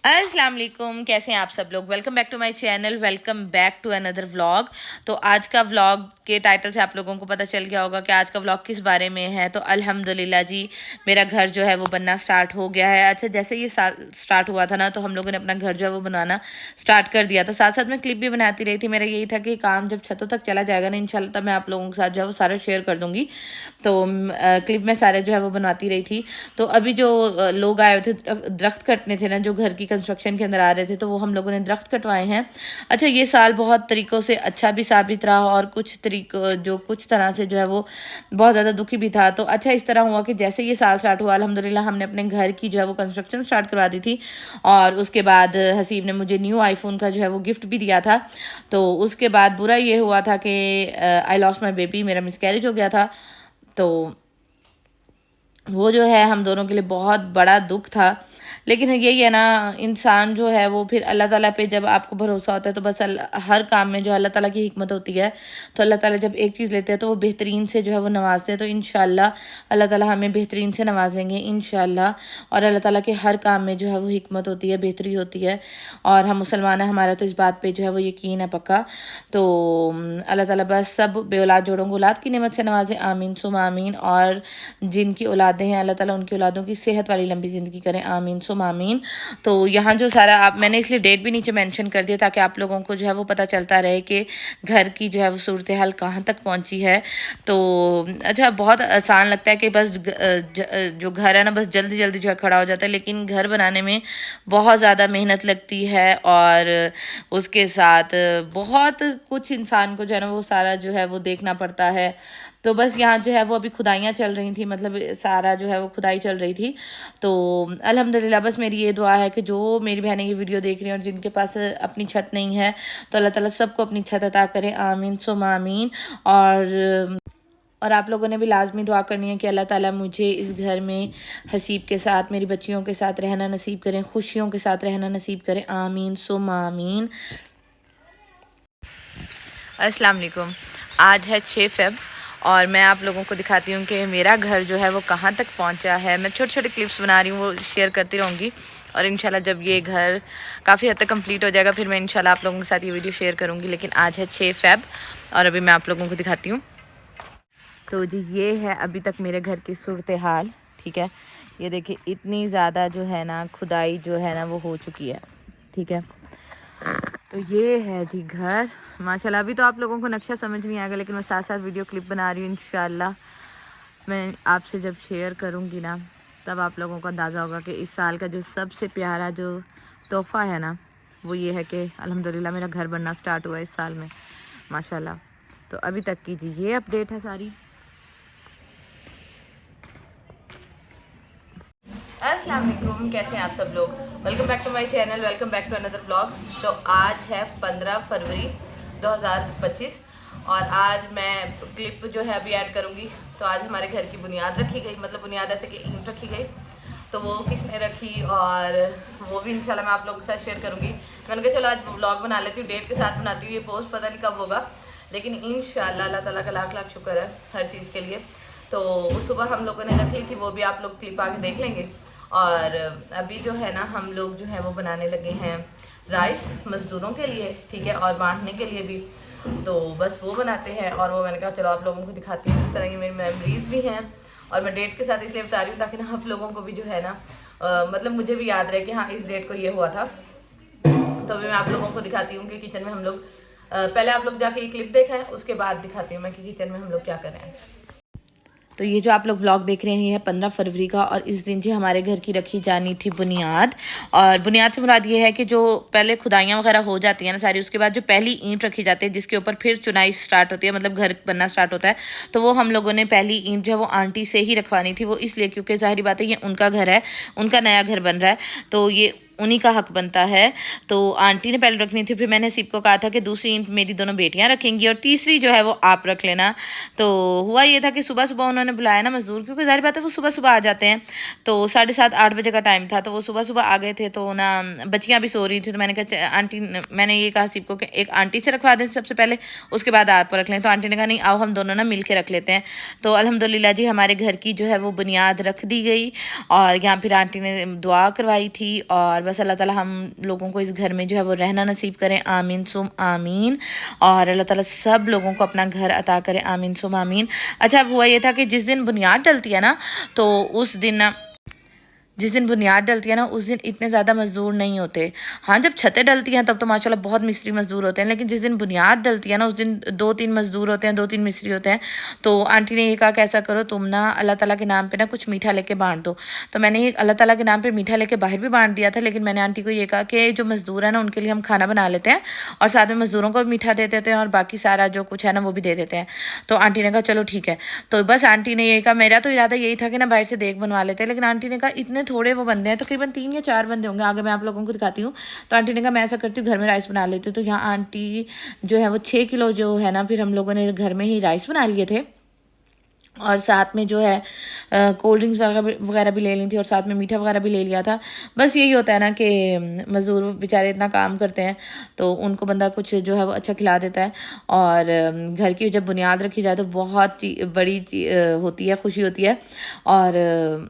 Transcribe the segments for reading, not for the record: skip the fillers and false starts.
अस्सलाम वालेकुम, कैसे हैं आप सब लोग। Welcome back to my channel, welcome back to another vlog. तो आज का व्लॉग के टाइटल से आप लोगों को पता चल गया होगा कि आज का व्लॉग किस बारे में है। तो अल्हम्दुलिल्लाह जी, मेरा घर जो है वो बनना स्टार्ट हो गया है। अच्छा, जैसे ये साल स्टार्ट हुआ था ना, तो हम लोगों ने अपना घर जो है वो बनाना स्टार्ट कर दिया था। साथ साथ में क्लिप भी बनाती रही थी। मेरा यही था कि काम जब छतों तक चला जाएगा ना, इंशाल्लाह तब मैं आप लोगों के साथ जो है वो सारा शेयर कर दूँगी। तो क्लिप में सारे जो है वो बनवाती रही थी। तो अभी जो लोग आए हुए थे दरख्त कटने थे ना, जो घर की कंस्ट्रक्शन के अंदर आ रहे थे, तो वो हम लोगों ने दरख्त कटवाए हैं। अच्छा, ये साल बहुत तरीक़ों से अच्छा भी साबित रहा और कुछ तरीक़ों जो कुछ तरह से जो है वो बहुत ज़्यादा दुखी भी था। तो अच्छा, इस तरह हुआ कि जैसे ये साल स्टार्ट हुआ, अल्हम्दुलिल्लाह हमने अपने घर की जो है वो कंस्ट्रक्शन स्टार्ट करवा दी थी। और उसके बाद हसीब ने मुझे न्यू आईफोन का जो है वो गिफ्ट भी दिया था। तो उसके बाद बुरा ये हुआ था कि आई लॉस्ट माई बेबी, मेरा मिसकैरेज हो गया था। तो वो जो है हम दोनों के लिए बहुत बड़ा दुख था। लेकिन यही है ना, इंसान जो है वो फिर अल्लाह ताला पे जब आपको भरोसा होता है तो बस हर काम में जो अल्लाह ताला की हिकमत होती है। तो अल्लाह ताला जब एक चीज़ लेते हैं तो वो बेहतरीन से जो है वो नवाजते हैं। तो इंशाल्लाह अल्लाह ताला हमें बेहतरीन से नवाजेंगे इंशाल्लाह। और अल्लाह ताला के हर काम में जो है वो हिकमत होती है, बेहतरी होती है। और हम मुसलमान हैं, हमारा तो इस बात पर जो है वो यकीन है पक्का। तो अल्लाह ताला बस सब बेऔलाद जोड़ों को औलाद की नेमत से नवाजे, आमीन सुम आमीन। और जिनकी औलादें हैं अल्लाह ताला उनकी औलादों की सेहत वाली लंबी ज़िंदगी करें, आमीन सुम आमीन। तो यहाँ जो सारा आप मैंने इसलिए डेट भी नीचे मेंशन कर दिया ताकि आप लोगों को जो है वो पता चलता रहे कि घर की जो है वो सूरत हाल कहाँ तक पहुँची है। तो अच्छा, बहुत आसान लगता है कि बस जो घर है ना बस जल्दी जल्दी जो है खड़ा हो जाता है, लेकिन घर बनाने में बहुत ज़्यादा मेहनत लगती है। और उसके साथ बहुत कुछ इंसान को जो है ना वो सारा जो है वो देखना पड़ता है। तो बस यहाँ जो है वो अभी खुदाइयाँ चल रही थी, मतलब सारा जो है वो खुदाई चल रही थी। तो अल्हम्दुलिल्लाह बस मेरी ये दुआ है कि जो मेरी बहनें ये वीडियो देख रही हैं और जिनके पास अपनी छत नहीं है, तो अल्लाह ताला सबको अपनी छत अता करें, आमीन सुम आमीन। और आप लोगों ने भी लाजमी दुआ करनी है कि अल्लाह ताला मुझे इस घर में हसीब के साथ, मेरी बच्चियों के साथ रहना नसीब करें, खुशियों के साथ रहना नसीब करें, आमीन सुम आमीन। अस्सलाम वालेकुम। आज है 6 फ़ेब और मैं आप लोगों को दिखाती हूँ कि मेरा घर जो है वो कहाँ तक पहुँचा है। मैं छोटे छोटे क्लिप्स बना रही हूँ, वो शेयर करती रहूँगी। और इंशाल्लाह जब ये घर काफ़ी हद तक कंप्लीट हो जाएगा फिर मैं इंशाल्लाह आप लोगों के साथ ये वीडियो शेयर करूँगी। लेकिन आज है 6 फ़ेब और अभी मैं आप लोगों को दिखाती हूँ। तो जी ये है अभी तक मेरे घर की सूरत हाल, ठीक है। ये देखिए इतनी ज़्यादा जो है ना खुदाई जो है ना वो हो चुकी है, ठीक है। तो ये है जी घर, माशाल्लाह। अभी तो आप लोगों को नक्शा समझ नहीं आएगा, लेकिन मैं साथ साथ वीडियो क्लिप बना रही हूँ। इंशाल्लाह मैं आपसे जब शेयर करूँगी ना तब आप लोगों को अंदाज़ा होगा कि इस साल का जो सबसे प्यारा जो तोहफ़ा है ना वो ये है कि अल्हम्दुलिल्लाह मेरा घर बनना स्टार्ट हुआ इस साल में, माशाल्लाह। तो अभी तक की जी ये अपडेट है सारी। अस्सलाम वालेकुम, कैसे हैं आप सब लोग। Welcome back to my channel, welcome back to another blog. तो आज है 15 फरवरी 2025 और आज मैं क्लिप जो है अभी ऐड करूँगी। तो आज हमारे घर की बुनियाद रखी गई, मतलब बुनियाद ऐसे कि ईंट रखी गई। तो वो किसने रखी और वो भी इंशाल्लाह मैं आप लोगों के साथ शेयर करूँगी। मैंने कहा चलो आज ब्लॉग बना लेती हूँ, डेट के साथ बनाती हूँ। ये पोस्ट पता नहीं कब होगा, लेकिन इंशाल्लाह अल्लाह ताला का लाख लाख शुक्र है हर चीज़ के लिए। तो सुबह हम लोगों ने रख ली थी, वो भी आप लोग क्लिप आगे देख लेंगे। और अभी जो है ना हम लोग जो है वो बनाने लगे हैं राइस मज़दूरों के लिए, ठीक है, और बांटने के लिए भी। तो बस वो बनाते हैं और वो मैंने कहा चलो आप लोगों को दिखाती हूँ। इस तरह की मेरी मेमोरीज़ भी हैं और मैं डेट के साथ इसलिए बता रही हूँ ताकि ना आप लोगों को भी जो है ना मतलब मुझे भी याद रहे कि हाँ इस डेट को ये हुआ था। तो अभी मैं आप लोगों को दिखाती हूँ कि किचन में हम लोग पहले आप लोग जाके ये क्लिप देखें, उसके बाद दिखाती हूँ मैं कि किचन में हम लोग क्या कर रहे हैं। तो ये जो आप लोग व्लॉग देख रहे हैं ये है 15 फरवरी का और इस दिन जी हमारे घर की रखी जानी थी बुनियाद। और बुनियाद से मुराद ये है कि जो पहले खुदाइयाँ वगैरह हो जाती हैं ना सारी, उसके बाद जो पहली ईंट रखी जाती है जिसके ऊपर फिर चुनाई स्टार्ट होती है, मतलब घर बनना स्टार्ट होता है। तो वो हम लोगों ने पहली ईंट जो है वो आंटी से ही रखवानी थी। वो इसलिए क्योंकि ज़ाहिर बात है ये उनका घर है, उनका नया घर बन रहा है, तो ये उन्हीं का हक बनता है। तो आंटी ने पहले रखनी थी, फिर मैंने हसीब को कहा था कि दूसरी ईंट मेरी दोनों बेटियां रखेंगी और तीसरी जो है वो आप रख लेना। तो हुआ ये था कि सुबह सुबह उन्होंने बुलाया ना मज़दूर, क्योंकि ज़ाहिर बात है वो सुबह सुबह आ जाते हैं। तो 7:30-8 बजे का टाइम था, तो वो सुबह सुबह आ गए थे। तो ना बच्चियाँ भी सो रही थी, तो मैंने कहा आंटी, मैंने ये कहा हसीब को कि एक आंटी से रखवा दें सबसे पहले, उसके बाद आप रख लें। तो आंटी ने कहा नहीं आओ हम दोनों ना मिल के रख लेते हैं। तो अल्हम्दुलिल्लाह जी हमारे घर की जो है वो बुनियाद रख दी गई और यहाँ फिर आंटी ने दुआ करवाई थी और बस अल्लाह ताला हम लोगों को इस घर में जो है वो रहना नसीब करें, आमीन सुम आमीन। और अल्लाह ताला सब लोगों को अपना घर अता करें, आमीन सुम आमीन। अच्छा, अब हुआ ये था कि जिस दिन बुनियाद डलती है ना, तो उस दिन ना जिस दिन बुनियाद डलती है ना, उस दिन इतने ज़्यादा मज़दूर नहीं होते। हाँ, जब छतें डलती हैं तब तो माशाल्लाह बहुत मिस्त्री मज़दूर होते हैं, लेकिन जिस दिन बुनियाद डलती है ना, उस दिन 2-3 मज़दूर होते हैं, 2-3 मिस्त्री होते हैं। तो आंटी ने ये कहा कि ऐसा करो, तुम ना अल्लाह ताला के नाम पे ना कुछ मीठा लेके बांट दो। तो मैंने ये अल्लाह ताला के नाम पे मीठा लेके बाहर भी बांट दिया था, लेकिन मैंने आंटी को ये कहा कि जो मज़दूर है ना, उनके लिए हम खाना बना लेते हैं और साथ में मज़दूरों को भी मीठा दे देते हैं और बाकी सारा जो कुछ है ना वो भी दे देते हैं। तो आंटी ने कहा चलो ठीक है। तो बस आंटी ने ये कहा, मेरा तो इरादा यही था कि ना बाहर से देख बनवा लेते हैं, लेकिन आंटी ने कहा इतने थोड़े वो बंदे हैं, तकरीबन 3 या 4 बंदे होंगे, आगे मैं आप लोगों को दिखाती हूँ। तो आंटी ने कहा मैं ऐसा करती हूँ, घर में राइस बना लेती हूँ। तो यहाँ आंटी जो है वो 6 किलो जो है ना, फिर हम लोगों ने घर में ही राइस बना लिए थे और साथ में जो है कोल्ड ड्रिंक्स वगैरह भी ले ली थी और साथ में मीठा वगैरह भी ले लिया था। बस यही होता है ना कि मज़दूर बेचारे इतना काम करते हैं, तो उनको बंदा कुछ जो है वो अच्छा खिला देता है। और घर की जब बुनियाद रखी जाए तो बहुत बड़ी होती है, खुशी होती है। और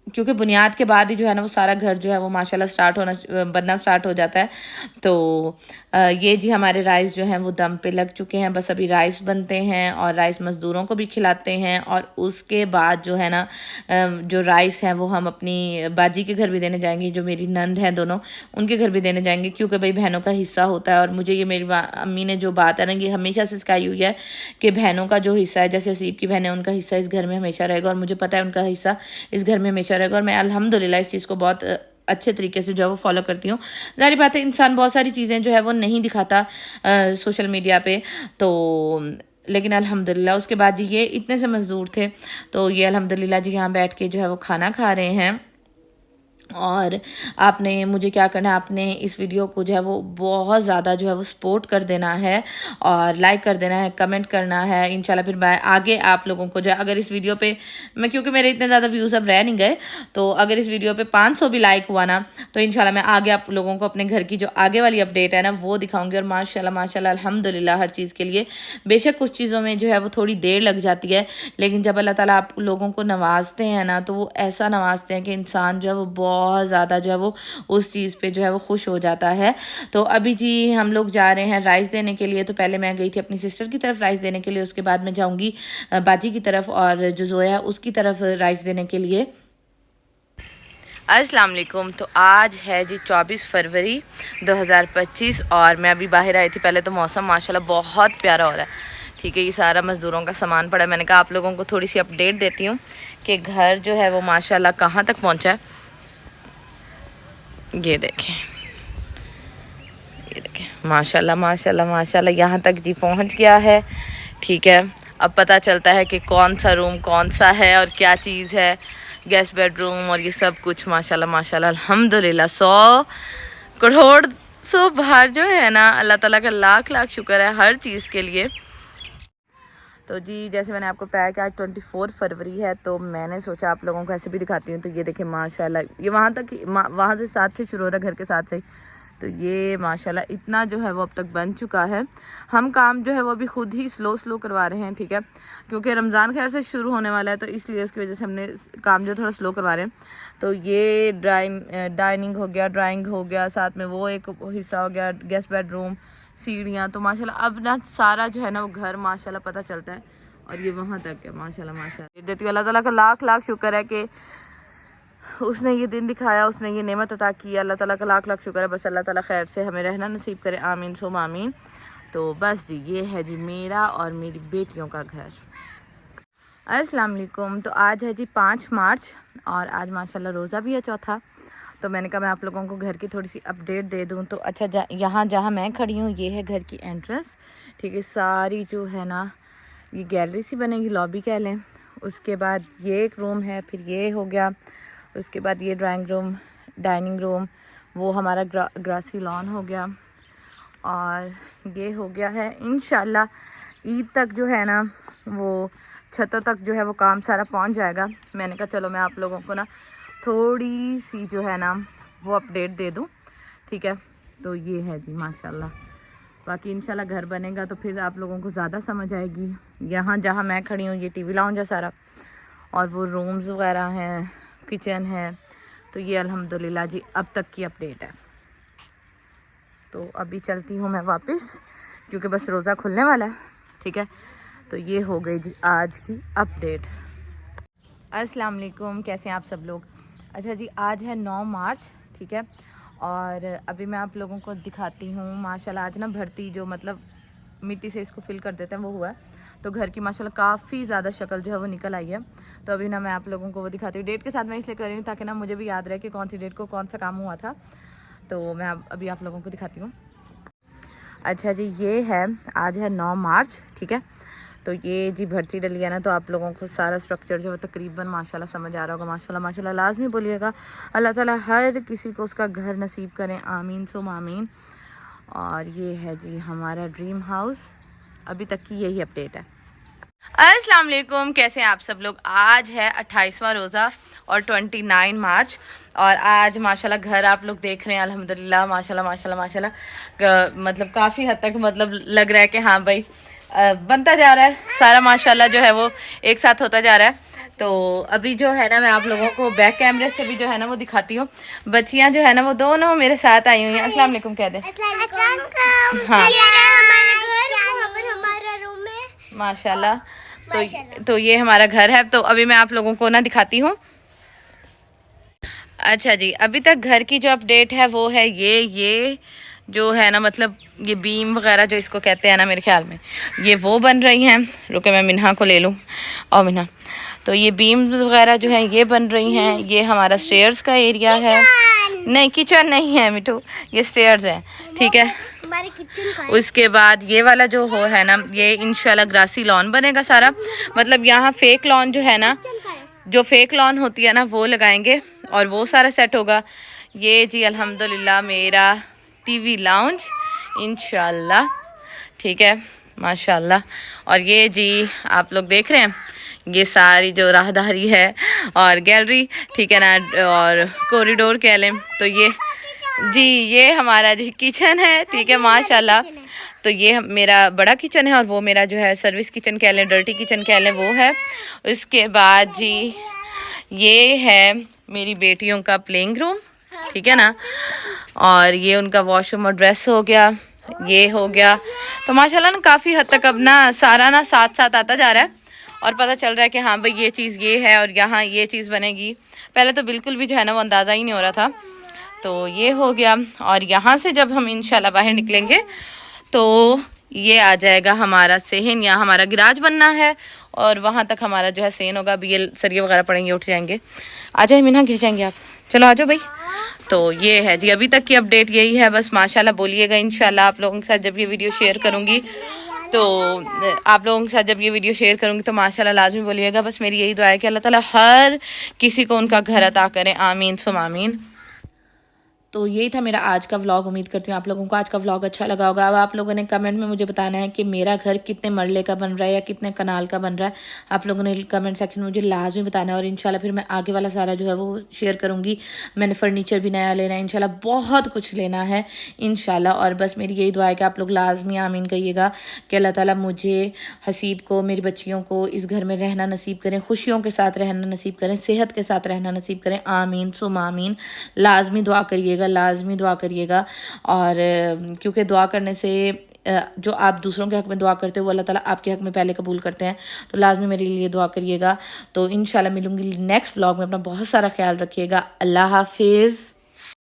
क्योंकि बुनियाद के बाद ही जो है ना वो सारा घर जो है वो माशाल्लाह बनना स्टार्ट हो जाता है। तो ये जी हमारे राइस जो हैं वो दम पे लग चुके हैं, बस अभी राइस बनते हैं और राइस मज़दूरों को भी खिलाते हैं। और उसके बाद जो है ना जो राइस हैं वो हम अपनी बाजी के घर भी देने जाएंगे, जो मेरी नंद हैं दोनों, उनके घर भी देने जाएंगे, क्योंकि भाई बहनों का हिस्सा होता है। और मुझे ये मेरी अम्मी ने जो बात है ना, ये हमेशा से सिखाई हुई है कि बहनों का जो हिस्सा है, जैसे असीब की बहन है, उनका हिस्सा इस घर में हमेशा रहेगा और मुझे पता है उनका हिस्सा इस घर में हमेशा रहेगा। और मैं अल्हम्दुलिल्लाह इस चीज़ को बहुत अच्छे तरीके से जो है वो फॉलो करती हूँ। ज़ाहिर बात है इंसान बहुत सारी चीज़ें जो है वो नहीं दिखाता सोशल मीडिया पे, तो लेकिन अल्हम्दुलिल्लाह उसके बाद जी ये इतने से मज़दूर थे, तो ये अल्हम्दुलिल्लाह जी यहाँ बैठ के जो है वो खाना खा रहे हैं। और आपने मुझे क्या करना है, आपने इस वीडियो को जो है वो बहुत ज़्यादा जो है वो सपोर्ट कर देना है और लाइक कर देना है, कमेंट करना है। इंशाल्लाह फिर मैं आगे आप लोगों को जो है, अगर इस वीडियो पे मैं, क्योंकि मेरे इतने ज़्यादा व्यूज़ अब रह नहीं गए, तो अगर इस वीडियो पे 500 भी लाइक हुआ ना, तो इंशाल्लाह मैं आगे आप लोगों को अपने घर की जो आगे वाली अपडेट है ना वो दिखाऊंगी। और माशाल्लाह माशाल्लाह अल्हम्दुलिल्लाह हर चीज़ के लिए, बेशक कुछ चीज़ों में जो है वो थोड़ी देर लग जाती है, लेकिन जब अल्लाह ताला आप लोगों को नवाजते हैं ना, तो वो ऐसा नवाजते हैं कि इंसान जो है वो बहुत ज़्यादा जो है वो उस चीज़ पे जो है वो खुश हो जाता है। तो अभी जी हम लोग जा रहे हैं राइस देने के लिए। तो पहले मैं गई थी अपनी सिस्टर की तरफ राइस देने के लिए, उसके बाद मैं जाऊंगी बाजी की तरफ और जो जोया है उसकी तरफ राइस देने के लिए। अस्सलाम वालेकुम। तो आज है जी 24 फरवरी 2025 और मैं अभी बाहर आई थी। पहले तो मौसम माशाल्लाह बहुत प्यारा हो रहा है, ठीक है। ये सारा मज़दूरों का सामान पड़ा है। मैंने कहा आप लोगों को थोड़ी सी अपडेट देती हूँ कि घर जो है वो माशाल्लाह कहाँ तक पहुँचा है। ये देखें, ये देखें, माशाल्लाह माशाल्लाह माशाल्लाह यहाँ तक जी पहुँच गया है, ठीक है। अब पता चलता है कि कौन सा रूम कौन सा है और क्या चीज़ है, गेस्ट बेडरूम और ये सब कुछ। माशाल्लाह माशाल्लाह अल्हम्दुलिल्लाह 100 करोड़ सो बाहर जो है ना, अल्लाह ताला का लाख लाख शुक्र है हर चीज़ के लिए। तो जी जैसे मैंने आपको बताया कि आज 24 फरवरी है, तो मैंने सोचा आप लोगों को ऐसे भी दिखाती हूँ। तो ये देखें माशाल्लाह, ये वहाँ तक वहाँ से साथ से शुरू हो रहा है, घर के साथ से। तो ये माशाल्लाह इतना जो है वो अब तक बन चुका है। हम काम जो है वो अभी खुद ही स्लो करवा रहे हैं, ठीक है, क्योंकि रमज़ान खैर से शुरू होने वाला है, तो इसलिए उसकी वजह से हमने काम जो थोड़ा स्लो करवा रहे हैं। तो ये डाइनिंग हो गया, ड्राइंग हो गया, साथ में वो एक हिस्सा हो गया, गेस्ट बेडरूम, सीढ़ियाँ। तो माशाल्लाह अब ना सारा जो है ना वो घर माशाल्लाह पता चलता है। और ये वहाँ तक है माशाल्लाह माशाल्लाह। देती हूँ अल्लाह ताला का लाख लाख शुक्र है कि उसने ये दिन दिखाया, उसने ये नेमत अता की। अल्लाह ताला का लाख लाख शुक्र है। बस अल्लाह ताला खैर से हमें रहना नसीब करे, आमीन सुम आमीन। तो बस जी ये है जी मेरा और मेरी बेटियों का घर। अस्सलाम वालेकुम। तो आज है जी 5 मार्च और आज माशाल्लाह रोज़ा भी है, चौथा। तो मैंने कहा मैं आप लोगों को घर की थोड़ी सी अपडेट दे दूं। तो अच्छा यहाँ जहाँ मैं खड़ी हूँ ये है घर की एंट्रेंस, ठीक है। सारी जो है ना ये गैलरी सी बनेगी, लॉबी कह लें। उसके बाद ये एक रूम है, फिर ये हो गया, उसके बाद ये ड्राइंग रूम, डाइनिंग रूम, वो हमारा ग्रासी लॉन हो गया और ये हो गया है। इंशाल्लाह ईद तक जो है ना वो छतों तक जो है वो काम सारा पहुंच जाएगा। मैंने कहा चलो मैं आप लोगों को ना थोड़ी सी जो है ना वो अपडेट दे दूं, ठीक है। तो ये है जी माशाल्लाह। बाकी इंशाल्लाह घर बनेगा तो फिर आप लोगों को ज़्यादा समझ आएगी। यहाँ जहाँ मैं खड़ी हूँ ये टीवी लाउंज है सारा, और वो रूम्स वगैरह हैं, किचन है। तो ये अल्हम्दुलिल्लाह जी अब तक की अपडेट है। तो अभी चलती हूँ मैं वापस, क्योंकि बस रोज़ा खुलने वाला है। ठीक है, तो ये हो गई जी आज की अपडेट। अस्सलाम वालेकुम, कैसे हैं आप सब लोग। अच्छा जी, आज है 9 मार्च। ठीक है, और अभी मैं आप लोगों को दिखाती हूँ माशाल्लाह। आज ना भरती जो मतलब मिट्टी से इसको फिल कर देते हैं वो हुआ है, तो घर की माशाल्लाह काफ़ी ज़्यादा शक्ल जो है वो निकल आई है। तो अभी ना मैं आप लोगों को वो दिखाती हूँ। डेट के साथ मैं इसलिए कर रही हूँ ताकि ना मुझे भी याद रहे कि कौन सी डेट को कौन सा काम हुआ था। तो मैं अभी आप लोगों को दिखाती हूँ। अच्छा जी, ये है आज है 9 मार्च। ठीक है, तो ये जी भर्ती डली है ना, तो आप लोगों को सारा स्ट्रक्चर जो है तकरीबन माशाल्लाह समझ आ रहा होगा। माशाल्लाह माशाल्लाह लाजमी बोलिएगा, अल्लाह ताला हर किसी को उसका घर नसीब करें, आमीन सुम आमीन। और ये है जी हमारा ड्रीम हाउस, अभी तक की यही अपडेट है। अस्सलाम वालेकुम, कैसे हैं आप सब लोग। आज है 28वां रोज़ा और 29 मार्च, और आज माशाल्लाह घर आप लोग देख रहे हैं अल्हम्दुलिल्लाह माशाल्लाह माशाल्लाह माशाल्लाह मतलब काफ़ी हद तक मतलब लग रहा है कि हाँ भाई बनता जा रहा है सारा माशाल्लाह जो है वो एक साथ होता जा रहा है। तो अभी जो है ना मैं आप लोगों को बैक कैमरे से भी जो है ना वो दिखाती हूँ। बच्चियाँ जो है ना वो दोनों मेरे साथ आई हुई हैं। अस्सलाम वालेकुम कह दे। हाँ माशाल्लाह, तो ये हमारा घर है। तो अभी मैं आप लोगों को ना दिखाती हूँ। अच्छा जी, अभी तक घर की जो अपडेट है वो है ये जो है ना मतलब ये बीम वगैरह जो इसको कहते हैं ना, मेरे ख्याल में ये वो बन रही हैं। रुके मैं मिन्हा को ले लूँ। और मिन्हा, तो ये बीम वगैरह जो है ये बन रही हैं। ये हमारा स्टेयर्स का एरिया है। नहीं किचन नहीं है मिठू, ये स्टेयर्स है। ठीक है, उसके बाद ये वाला जो हो है ना, ये इंशाल्लाह ग्रासी लॉन बनेगा सारा। मतलब यहाँ फेक लॉन जो है ना, जो फेक लॉन होती है ना वो लगाएंगे और वो सारा सेट होगा। ये जी अल्हम्दुलिल्लाह मेरा टीवी लाउंज इंशाल्लाह। ठीक है माशाल्लाह। और ये जी आप लोग देख रहे हैं ये सारी जो राहदारी है और गैलरी, ठीक है ना, और कॉरिडोर कह लें। तो ये जी ये हमारा जी किचन है। ठीक है माशाल्लाह। तो ये मेरा बड़ा किचन है और वो मेरा जो है सर्विस किचन कह लें, डर्टी किचन कह लें, वो है। उसके बाद जी ये है मेरी बेटियों का प्लेइंग रूम। ठीक है ना, और ये उनका वॉशरूम और ड्रेस हो गया, ये हो गया। तो माशाल्लाह ना काफ़ी हद तक अब ना सारा ना साथ साथ आता जा रहा है और पता चल रहा है कि हाँ भाई ये चीज़ ये है और यहाँ ये चीज़ बनेगी। पहले तो बिल्कुल भी जो है ना वो अंदाज़ा ही नहीं हो रहा था। तो ये हो गया, और यहाँ से जब हम इंशाल्लाह बाहर निकलेंगे तो ये आ जाएगा हमारा सेहन, या हमारा गिराज बनना है और वहाँ तक हमारा जो है सेहन होगा। अभी ये सरिये वगैरह पड़ेंगे, उठ जाएंगे। आ जाए मीना, गिर जाएंगे आप, चलो आ जाओ भाई। तो ये है जी अभी तक की अपडेट यही है। बस माशाल्लाह बोलिएगा, इंशाल्लाह आप लोगों के साथ जब ये वीडियो शेयर करूँगी तो आप लोगों के साथ जब ये वीडियो शेयर करूँगी तो माशाल्लाह लाजमी बोलिएगा। बस मेरी यही दुआ है कि अल्लाह ताला हर किसी को उनका घर अता करें, आमीन सुम आमीन। तो यही था मेरा आज का व्लॉग। उम्मीद करती हूँ आप लोगों को आज का व्लॉग अच्छा लगा होगा। अब आप लोगों ने कमेंट में मुझे बताना है कि मेरा घर कितने मरले का बन रहा है या कितने कनाल का बन रहा है। आप लोगों ने कमेंट सेक्शन में मुझे लाजमी बताना है, और इंशाल्लाह फिर मैं आगे वाला सारा जो है वो शेयर करूँगी। मैंने फर्नीचर भी नया लेना है इंशाल्लाह, बहुत कुछ लेना है इंशाल्लाह। और बस मेरी यही दुआ है कि आप लोग लाजमी आमीन कहिएगा कि अल्लाह ताला मुझे, हसीब को, मेरी बच्चियों को इस घर में रहना नसीब करें, खुशियों के साथ रहना नसीब करें, सेहत के साथ रहना नसीब करें, आमीन सुम आमीन। लाजमी दुआ करिएगा, लाजमी दुआ करिएगा। और क्योंकि दुआ करने से जो आप दूसरों के हक़ में दुआ करते हो वो अल्लाह ताला आपके हक़ में पहले कबूल करते हैं। तो लाजमी मेरे लिए दुआ करिएगा। तो इंशाल्लाह मिलूंगी नेक्स्ट व्लॉग में। अपना बहुत सारा ख्याल रखिएगा। अल्लाह हाफिज़।